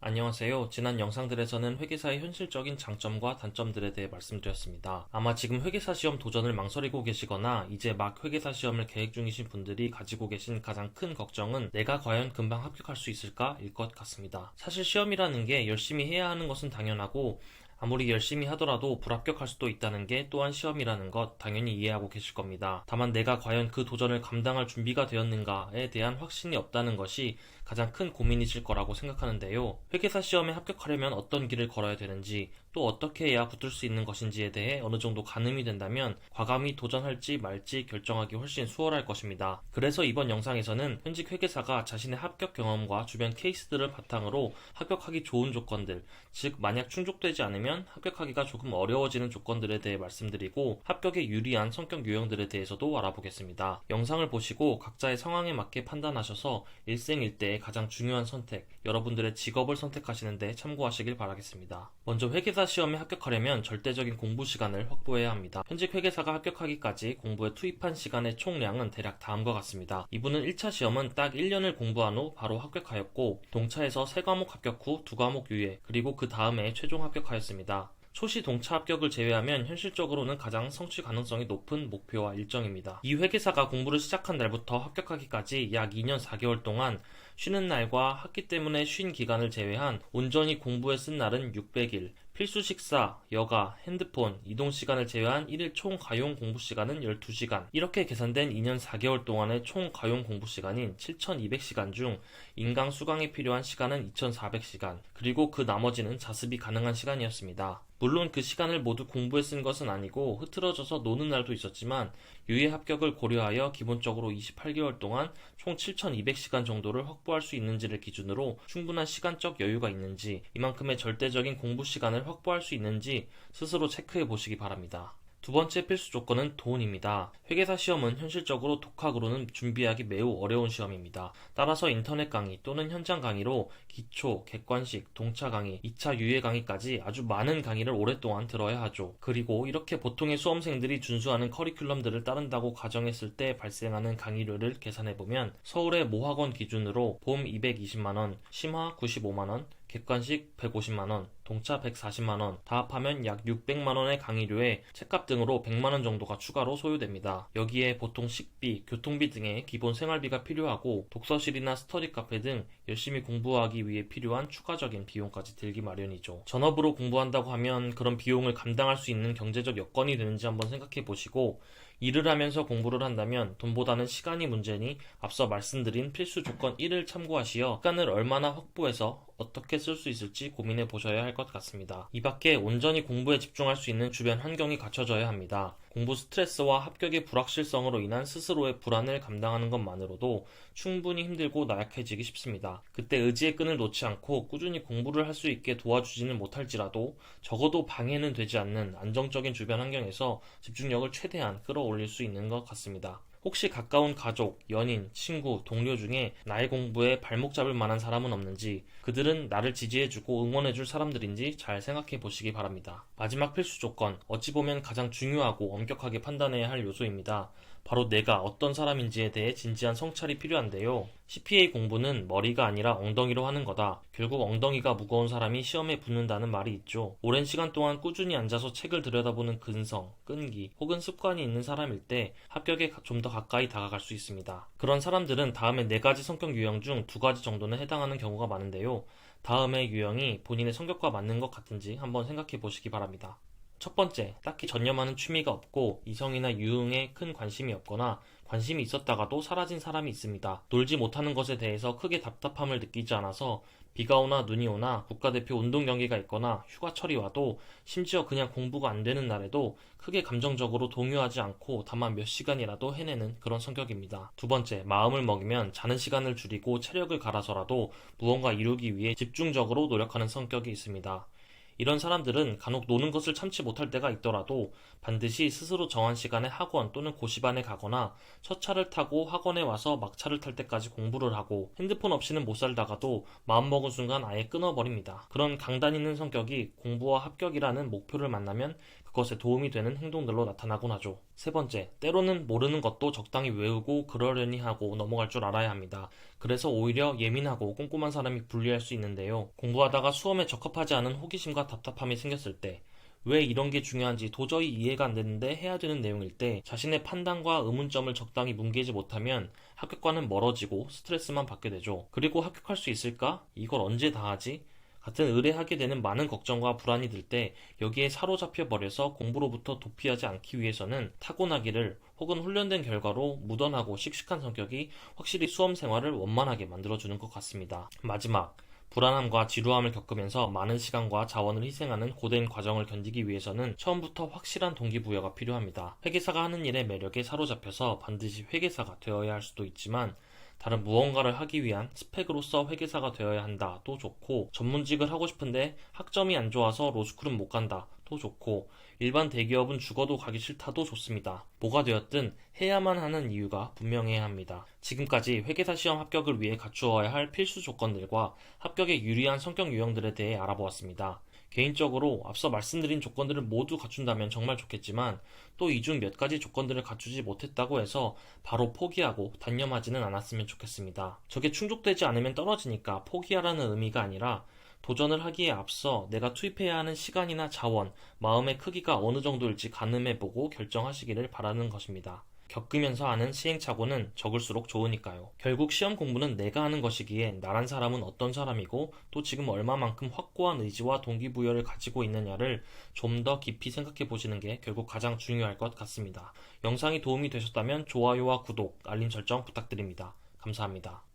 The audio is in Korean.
안녕하세요. 지난 영상들에서는 회계사의 현실적인 장점과 단점들에 대해 말씀드렸습니다. 아마 지금 회계사 시험 도전을 망설이고 계시거나 이제 막 회계사 시험을 계획 중이신 분들이 가지고 계신 가장 큰 걱정은 내가 과연 금방 합격할 수 있을까? 일 것 같습니다. 사실 시험이라는 게 열심히 해야 하는 것은 당연하고 아무리 열심히 하더라도 불합격할 수도 있다는 게 또한 시험이라는 것 당연히 이해하고 계실 겁니다. 다만 내가 과연 그 도전을 감당할 준비가 되었는가에 대한 확신이 없다는 것이 가장 큰 고민이실 거라고 생각하는데요. 회계사 시험에 합격하려면 어떤 길을 걸어야 되는지 또 어떻게 해야 붙을 수 있는 것인지에 대해 어느 정도 가늠이 된다면 과감히 도전할지 말지 결정하기 훨씬 수월할 것입니다. 그래서 이번 영상에서는 현직 회계사가 자신의 합격 경험과 주변 케이스들을 바탕으로 합격하기 좋은 조건들, 즉 만약 충족되지 않으면 합격하기가 조금 어려워지는 조건들에 대해 말씀드리고 합격에 유리한 성격 유형들에 대해서도 알아보겠습니다. 영상을 보시고 각자의 상황에 맞게 판단하셔서 일생일대의 가장 중요한 선택, 여러분들의 직업을 선택하시는데 참고하시길 바라겠습니다. 먼저 회계사 시험에 합격하려면 절대적인 공부 시간을 확보해야 합니다. 현직 회계사가 합격하기까지 공부에 투입한 시간의 총량은 대략 다음과 같습니다. 이분은 1차 시험은 딱 1년을 공부한 후 바로 합격하였고 동차에서 3과목 합격 후 2과목 유예, 그리고 그 다음에 최종 합격하였습니다. 초시 동차 합격을 제외하면 현실적으로는 가장 성취 가능성이 높은 목표와 일정입니다. 이 회계사가 공부를 시작한 날부터 합격하기까지 약 2년 4개월 동안 쉬는 날과 학기 때문에 쉰 기간을 제외한 온전히 공부에 쓴 날은 600일, 필수 식사, 여가, 핸드폰, 이동 시간을 제외한 1일 총 가용 공부 시간은 12시간. 이렇게 계산된 2년 4개월 동안의 총 가용 공부 시간인 7,200시간 중 인강 수강에 필요한 시간은 2,400시간, 그리고 그 나머지는 자습이 가능한 시간이었습니다. 물론 그 시간을 모두 공부에 쓴 것은 아니고 흐트러져서 노는 날도 있었지만 유예 합격을 고려하여 기본적으로 28개월 동안 총 7,200시간 정도를 확보할 수 있는지를 기준으로 충분한 시간적 여유가 있는지, 이만큼의 절대적인 공부 시간을 확보할 수 있는지 스스로 체크해 보시기 바랍니다. 두 번째 필수 조건은 돈입니다. 회계사 시험은 현실적으로 독학으로는 준비하기 매우 어려운 시험입니다. 따라서 인터넷 강의 또는 현장 강의로 기초, 객관식, 동차 강의, 2차 유예 강의까지 아주 많은 강의를 오랫동안 들어야 하죠. 그리고 이렇게 보통의 수험생들이 준수하는 커리큘럼들을 따른다고 가정했을 때 발생하는 강의료를 계산해보면 서울의 모학원 기준으로 봄 220만원, 심화 95만원, 객관식 150만원, 동차 140만원, 다 합하면 약 600만원의 강의료에 책값 등으로 100만원 정도가 추가로 소요됩니다. 여기에 보통 식비, 교통비 등의 기본 생활비가 필요하고 독서실이나 스터디 카페 등 열심히 공부하기 위해 필요한 추가적인 비용까지 들기 마련이죠. 전업으로 공부한다고 하면 그런 비용을 감당할 수 있는 경제적 여건이 되는지 한번 생각해 보시고, 일을 하면서 공부를 한다면 돈보다는 시간이 문제니 앞서 말씀드린 필수 조건 1을 참고하시어 시간을 얼마나 확보해서 어떻게 쓸 수 있을지 고민해 보셔야 할 것 같습니다. 이 밖에 온전히 공부에 집중할 수 있는 주변 환경이 갖춰져야 합니다. 공부 스트레스와 합격의 불확실성으로 인한 스스로의 불안을 감당하는 것만으로도 충분히 힘들고 나약해지기 쉽습니다. 그때 의지의 끈을 놓지 않고 꾸준히 공부를 할 수 있게 도와주지는 못할지라도 적어도 방해는 되지 않는 안정적인 주변 환경에서 집중력을 최대한 끌어올릴 수 있는 것 같습니다. 혹시 가까운 가족, 연인, 친구, 동료 중에 나의 공부에 발목 잡을 만한 사람은 없는지, 그들은 나를 지지해주고 응원해줄 사람들인지 잘 생각해 보시기 바랍니다. 마지막 필수 조건, 어찌 보면 가장 중요하고 엄격하게 판단해야 할 요소입니다. 바로 내가 어떤 사람인지에 대해 진지한 성찰이 필요한데요. CPA 공부는 머리가 아니라 엉덩이로 하는 거다. 결국 엉덩이가 무거운 사람이 시험에 붙는다는 말이 있죠. 오랜 시간 동안 꾸준히 앉아서 책을 들여다보는 근성, 끈기, 혹은 습관이 있는 사람일 때 합격에 좀 더 가까이 다가갈 수 있습니다. 그런 사람들은 다음에 4가지 성격 유형 중 2가지 정도는 해당하는 경우가 많은데요. 다음의 유형이 본인의 성격과 맞는 것 같은지 한번 생각해 보시기 바랍니다. 첫 번째, 딱히 전념하는 취미가 없고 이성이나 유흥에 큰 관심이 없거나 관심이 있었다가도 사라진 사람이 있습니다. 놀지 못하는 것에 대해서 크게 답답함을 느끼지 않아서 비가 오나 눈이 오나 국가대표 운동 경기가 있거나 휴가철이 와도 심지어 그냥 공부가 안 되는 날에도 크게 감정적으로 동요하지 않고 다만 몇 시간이라도 해내는 그런 성격입니다. 두 번째, 마음을 먹이면 자는 시간을 줄이고 체력을 갈아서라도 무언가 이루기 위해 집중적으로 노력하는 성격이 있습니다. 이런 사람들은 간혹 노는 것을 참지 못할 때가 있더라도 반드시 스스로 정한 시간에 학원 또는 고시반에 가거나 첫 차를 타고 학원에 와서 막차를 탈 때까지 공부를 하고 핸드폰 없이는 못 살다가도 마음먹은 순간 아예 끊어버립니다. 그런 강단 있는 성격이 공부와 합격이라는 목표를 만나면 그것에 도움이 되는 행동들로 나타나곤 하죠. 세 번째, 때로는 모르는 것도 적당히 외우고 그러려니 하고 넘어갈 줄 알아야 합니다. 그래서 오히려 예민하고 꼼꼼한 사람이 불리할 수 있는데요. 공부하다가 수험에 적합하지 않은 호기심과 답답함이 생겼을 때, 왜 이런 게 중요한지 도저히 이해가 안 되는데 해야 되는 내용일 때 자신의 판단과 의문점을 적당히 뭉개지 못하면 합격과는 멀어지고 스트레스만 받게 되죠. 그리고 합격할 수 있을까? 이걸 언제 다 하지? 같은 의뢰하게 되는 많은 걱정과 불안이 들 때 여기에 사로잡혀 버려서 공부로부터 도피하지 않기 위해서는 타고나기를 혹은 훈련된 결과로 무던하고 씩씩한 성격이 확실히 수험 생활을 원만하게 만들어주는 것 같습니다. 마지막, 불안함과 지루함을 겪으면서 많은 시간과 자원을 희생하는 고된 과정을 견디기 위해서는 처음부터 확실한 동기부여가 필요합니다. 회계사가 하는 일의 매력에 사로잡혀서 반드시 회계사가 되어야 할 수도 있지만 다른 무언가를 하기 위한 스펙으로서 회계사가 되어야 한다도 좋고, 전문직을 하고 싶은데 학점이 안 좋아서 로스쿨은 못 간다도 좋고, 일반 대기업은 죽어도 가기 싫다도 좋습니다. 뭐가 되었든 해야만 하는 이유가 분명해야 합니다. 지금까지 회계사 시험 합격을 위해 갖추어야 할 필수 조건들과 합격에 유리한 성격 유형들에 대해 알아보았습니다. 개인적으로 앞서 말씀드린 조건들을 모두 갖춘다면 정말 좋겠지만 또 이 중 몇 가지 조건들을 갖추지 못했다고 해서 바로 포기하고 단념하지는 않았으면 좋겠습니다. 저게 충족되지 않으면 떨어지니까 포기하라는 의미가 아니라 도전을 하기에 앞서 내가 투입해야 하는 시간이나 자원, 마음의 크기가 어느 정도일지 가늠해보고 결정하시기를 바라는 것입니다. 겪으면서 아는 시행착오는 적을수록 좋으니까요. 결국 시험 공부는 내가 하는 것이기에 나란 사람은 어떤 사람이고 또 지금 얼마만큼 확고한 의지와 동기부여를 가지고 있느냐를 좀 더 깊이 생각해 보시는 게 결국 가장 중요할 것 같습니다. 영상이 도움이 되셨다면 좋아요와 구독, 알림 설정 부탁드립니다. 감사합니다.